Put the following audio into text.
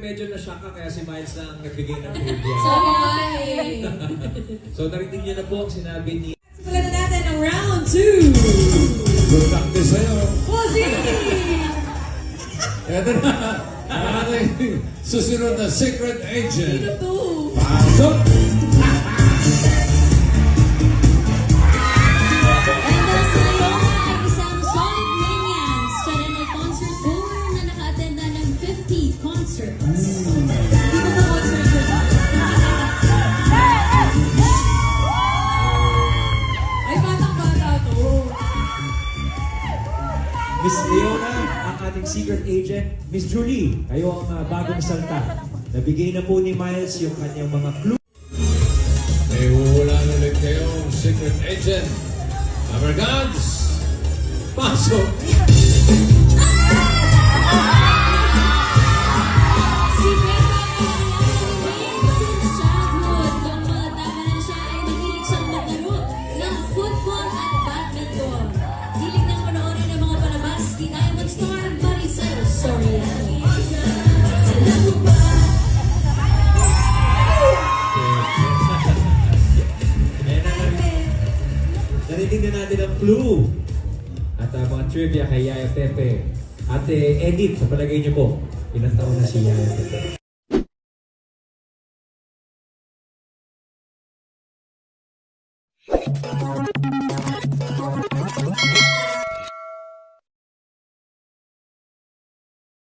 medyo na-shock ka kaya si Miles na ang nagbigay ng trivia. Sorry. So narinig niyo na po ang sinabi ni... Simulan na natin ang round 2. Good practice sa'yo. Pussy! Ito na. Ang ating susunod na secret Sino agent. to? Pasok! And nasa iyo ay isang solid minions. Siya rin ay concert goer na naka-attenda ng 50 concerts. Hindi ko pa concert yun. Ay, batang-bata to. Miss Leona, ang ating secret agent. Miss Julie, kayo ang bagong salta. Nabigay na po ni Miles yung kanyang mga clue. May huhulaan ulit kayong secret agent. Hammer Guns! Pasok! Secret pangalan since childhood. Nung bata pa lang siya ay mahilig siyang maglaro ng football at badminton. Hilig ng panoorin ng mga palabas ni Diamond Star Maricel Soriano. Alam mo ba? Narinig na natin ang clue. At mga trivia kay Yaya Pepe. Ate Edith, sa palagay niyo po, ilang taon na si Yaya Pepe?